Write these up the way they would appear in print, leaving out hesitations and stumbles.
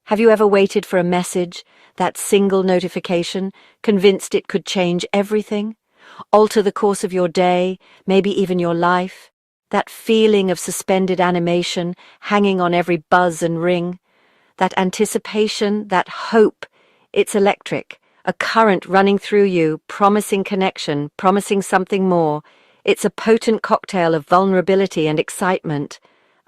Have you ever waited for a message, that single notification, convinced it could change everything? Alter the course of your day, maybe even your life? That feeling of suspended animation, hanging on every buzz and ring? That anticipation, that hope, it's electric, a current running through you, promising connection, promising something more. It's a potent cocktail of vulnerability and excitement.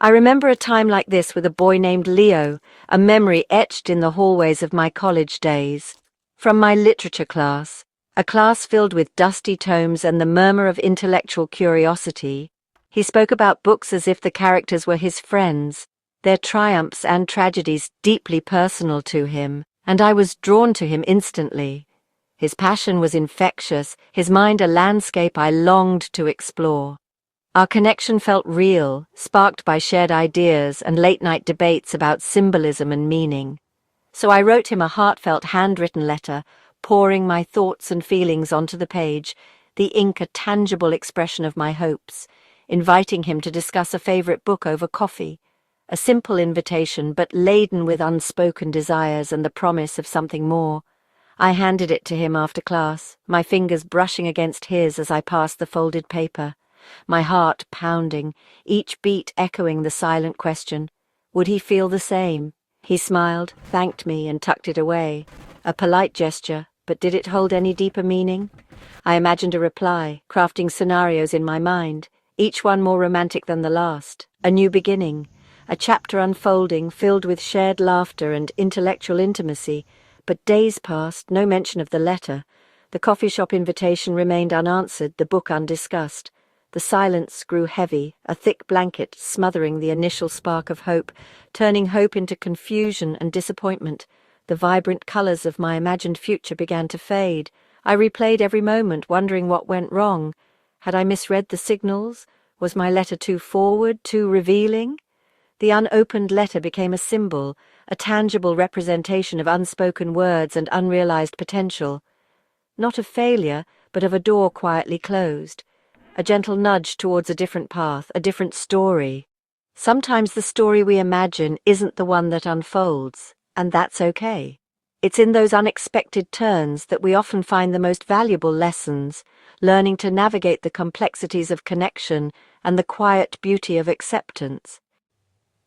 I remember a time like this with a boy named Leo, a memory etched in the hallways of my college days. From my literature class, a class filled with dusty tomes and the murmur of intellectual curiosity, he spoke about books as if the characters were his friends, their triumphs and tragedies deeply personal to him, and I was drawn to him instantly. His passion was infectious, his mind a landscape I longed to explore. Our connection felt real, sparked by shared ideas and late-night debates about symbolism and meaning. So I wrote him a heartfelt handwritten letter, pouring my thoughts and feelings onto the page, the ink a tangible expression of my hopes, inviting him to discuss a favorite book over coffee. A simple invitation, but laden with unspoken desires and the promise of something more. I handed it to him after class, my fingers brushing against his as I passed the folded paper, my heart pounding, each beat echoing the silent question, would he feel the same? He smiled, thanked me, and tucked it away. A polite gesture, but did it hold any deeper meaning? I imagined a reply, crafting scenarios in my mind, each one more romantic than the last. A new beginning, a chapter unfolding, filled with shared laughter and intellectual intimacy. But days passed, no mention of the letter. The coffee shop invitation remained unanswered, the book undiscussed. The silence grew heavy, a thick blanket smothering the initial spark of hope, turning hope into confusion and disappointment. The vibrant colours of my imagined future began to fade. I replayed every moment, wondering what went wrong. Had I misread the signals? Was my letter too forward, too revealing? The unopened letter became a symbol, a tangible representation of unspoken words and unrealized potential. Not of failure, but of a door quietly closed. A gentle nudge towards a different path, a different story. Sometimes the story we imagine isn't the one that unfolds, and that's okay. It's in those unexpected turns that we often find the most valuable lessons, learning to navigate the complexities of connection and the quiet beauty of acceptance.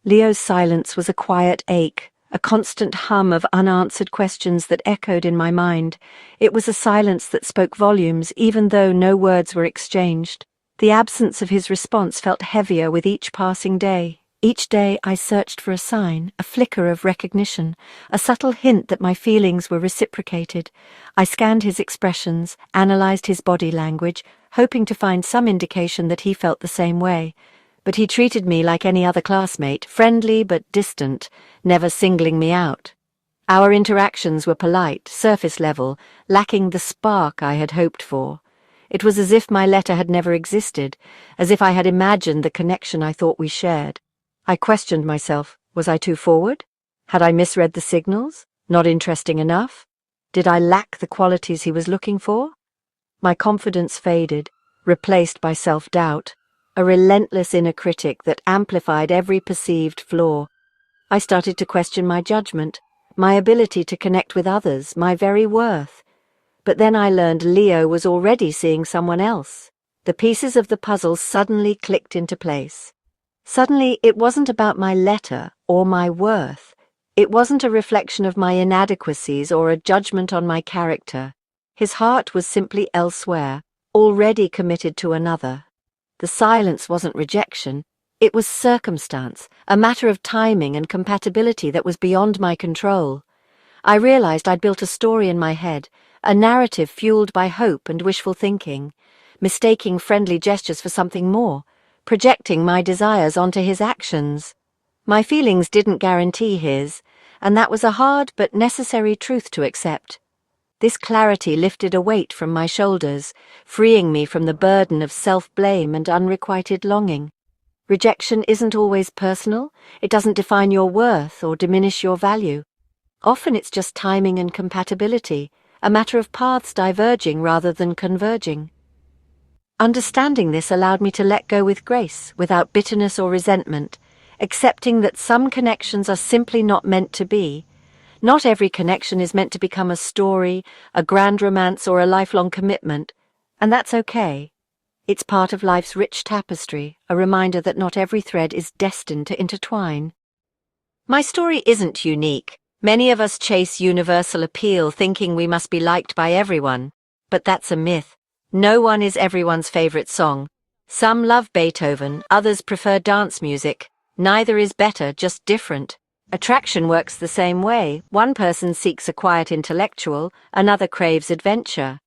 Leo's silence was a quiet ache, a constant hum of unanswered questions that echoed in my mind. It was a silence that spoke volumes, even though no words were exchanged. The absence of his response felt heavier with each passing day. Each day I searched for a sign, a flicker of recognition, a subtle hint that my feelings were reciprocated. I scanned his expressions, analyzed his body language, hoping to find some indication that he felt the same way. But he treated me like any other classmate, friendly but distant, never singling me out. Our interactions were polite, surface level, lacking the spark I had hoped for. It was as if my letter had never existed, as if I had imagined the connection I thought we shared. I questioned myself, was I too forward? Had I misread the signals? Not interesting enough? Did I lack the qualities he was looking for? My confidence faded, replaced by self-doubt. A relentless inner critic that amplified every perceived flaw. I started to question my judgment, my ability to connect with others, my very worth. But then I learned Leo was already seeing someone else. The pieces of the puzzle suddenly clicked into place. Suddenly, it wasn't about my letter or my worth. It wasn't a reflection of my inadequacies or a judgment on my character. His heart was simply elsewhere, already committed to another. The silence wasn't rejection, it was circumstance, a matter of timing and compatibility that was beyond my control. I realized I'd built a story in my head, a narrative fueled by hope and wishful thinking, mistaking friendly gestures for something more, projecting my desires onto his actions. My feelings didn't guarantee his, and that was a hard but necessary truth to accept. This clarity lifted a weight from my shoulders, freeing me from the burden of self-blame and unrequited longing. Rejection isn't always personal, it doesn't define your worth or diminish your value. Often it's just timing and compatibility, a matter of paths diverging rather than converging. Understanding this allowed me to let go with grace, without bitterness or resentment, accepting that some connections are simply not meant to be, Not every connection is meant to become a story, a grand romance, or a lifelong commitment, and that's okay. It's part of life's rich tapestry, a reminder that not every thread is destined to intertwine. My story isn't unique. Many of us chase universal appeal thinking we must be liked by everyone. But that's a myth. No one is everyone's favorite song. Some love Beethoven, others prefer dance music. Neither is better, just different. Attraction works the same way. One person seeks a quiet intellectual, another craves adventure.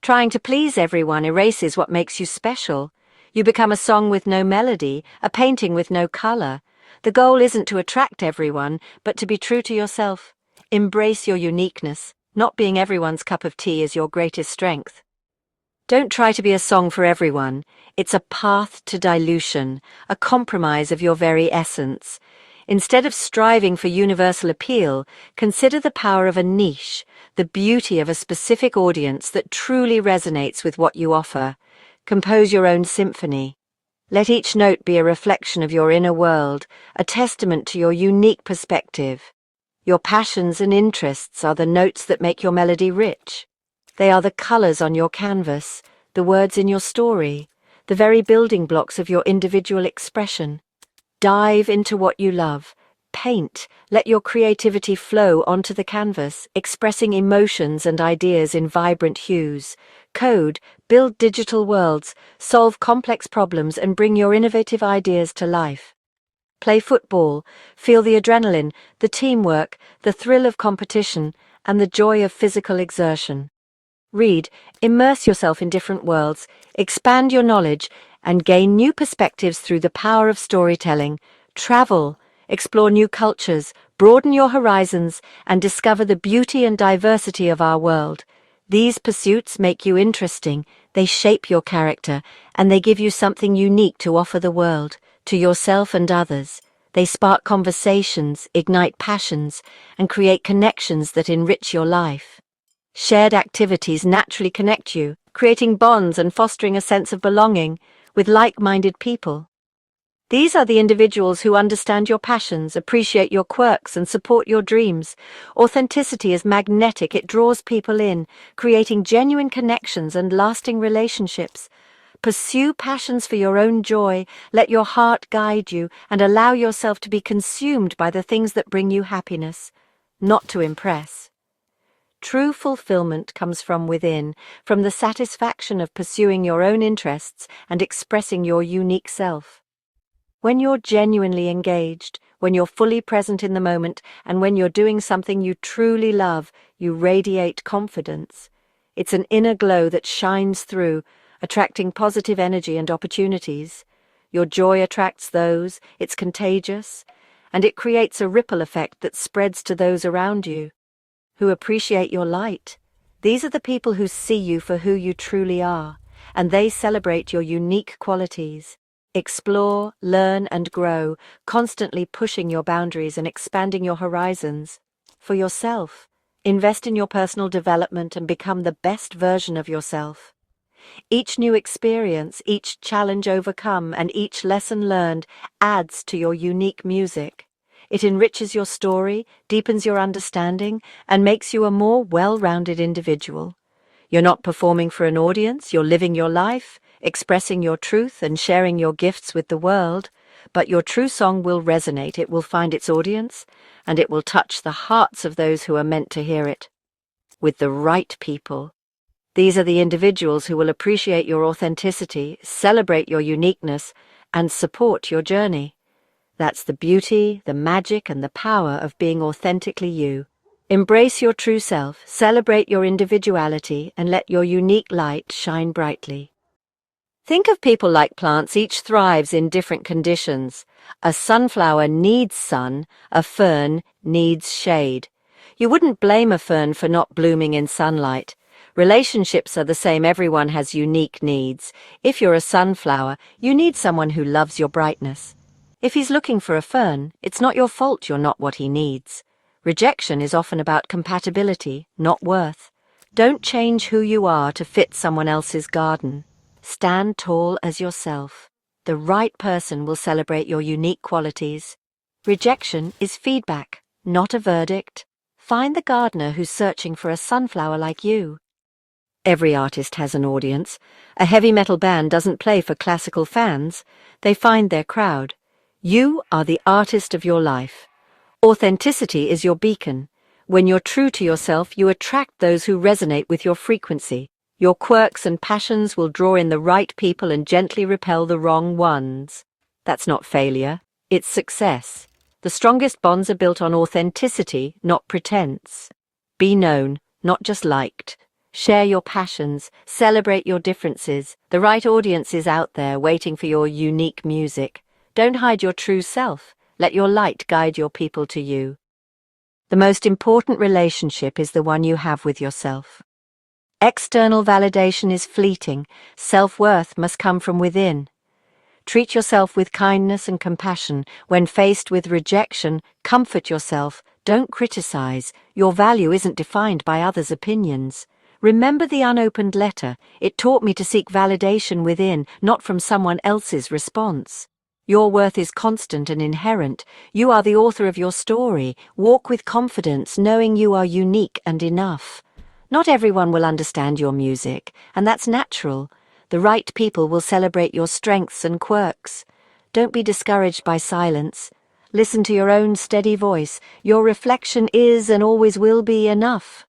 Trying to please everyone erases what makes you special. You become a song with no melody, a painting with no color. The goal isn't to attract everyone, but to be true to yourself. Embrace your uniqueness. Not being everyone's cup of tea is your greatest strength. Don't try to be a song for everyone. It's a path to dilution, a compromise of your very essence. Instead of striving for universal appeal, consider the power of a niche, the beauty of a specific audience that truly resonates with what you offer. Compose your own symphony. Let each note be a reflection of your inner world, a testament to your unique perspective. Your passions and interests are the notes that make your melody rich. They are the colors on your canvas, the words in your story, the very building blocks of your individual expression. Dive into what you love. Paint. Let your creativity flow onto the canvas, expressing emotions and ideas in vibrant hues. Code. Build digital worlds, solve complex problems, and bring your innovative ideas to life. Play football. Feel the adrenaline, the teamwork, the thrill of competition, and the joy of physical exertion. Read. Immerse yourself in different worlds, expand your knowledge, and gain new perspectives through the power of storytelling. Travel. Explore new cultures, broaden your horizons, and discover the beauty and diversity of our world. These pursuits make you interesting, they shape your character, and they give you something unique to offer the world, to yourself and others. They spark conversations, ignite passions, and create connections that enrich your life. Shared activities naturally connect you, creating bonds and fostering a sense of belonging with like-minded people. These are the individuals who understand your passions, appreciate your quirks, and support your dreams. Authenticity is magnetic. It draws people in, creating genuine connections and lasting relationships. Pursue passions for your own joy, let your heart guide you, and allow yourself to be consumed by the things that bring you happiness, not to impress. True fulfillment comes from within, from the satisfaction of pursuing your own interests and expressing your unique self. When you're genuinely engaged, when you're fully present in the moment, and when you're doing something you truly love, you radiate confidence. It's an inner glow that shines through, attracting positive energy and opportunities. Your joy attracts those, it's contagious, and it creates a ripple effect that spreads to those around you, who appreciate your light. These are the people who see you for who you truly are, and they celebrate your unique qualities. Explore, learn, and grow, constantly pushing your boundaries and expanding your horizons. For yourself, invest in your personal development and become the best version of yourself. Each new experience, each challenge overcome, and each lesson learned adds to your unique music. It enriches your story, deepens your understanding, and makes you a more well-rounded individual. You're not performing for an audience, you're living your life, expressing your truth and sharing your gifts with the world. But your true song will resonate, it will find its audience, and it will touch the hearts of those who are meant to hear it. With the right people. These are the individuals who will appreciate your authenticity, celebrate your uniqueness, and support your journey. That's the beauty, the magic, and the power of being authentically you. Embrace your true self, celebrate your individuality, and let your unique light shine brightly. Think of people like plants, each thrives in different conditions. A sunflower needs sun, a fern needs shade. You wouldn't blame a fern for not blooming in sunlight. Relationships are the same, everyone has unique needs. If you're a sunflower, you need someone who loves your brightness. If he's looking for a fern, it's not your fault you're not what he needs. Rejection is often about compatibility, not worth. Don't change who you are to fit someone else's garden. Stand tall as yourself. The right person will celebrate your unique qualities. Rejection is feedback, not a verdict. Find the gardener who's searching for a sunflower like you. Every artist has an audience. A heavy metal band doesn't play for classical fans. They find their crowd. You are the artist of your life. Authenticity is your beacon. When you're true to yourself, you attract those who resonate with your frequency. Your quirks and passions will draw in the right people and gently repel the wrong ones. That's not failure, it's success. The strongest bonds are built on authenticity, not pretense. Be known, not just liked. Share your passions, celebrate your differences. The right audience is out there waiting for your unique music. Don't hide your true self. Let your light guide your people to you. The most important relationship is the one you have with yourself. External validation is fleeting. Self-worth must come from within. Treat yourself with kindness and compassion. When faced with rejection, comfort yourself. Don't criticize. Your value isn't defined by others' opinions. Remember the unopened letter. It taught me to seek validation within, not from someone else's response. Your worth is constant and inherent. You are the author of your story. Walk with confidence, knowing you are unique and enough. Not everyone will understand your music, and that's natural. The right people will celebrate your strengths and quirks. Don't be discouraged by silence. Listen to your own steady voice. Your reflection is and always will be enough.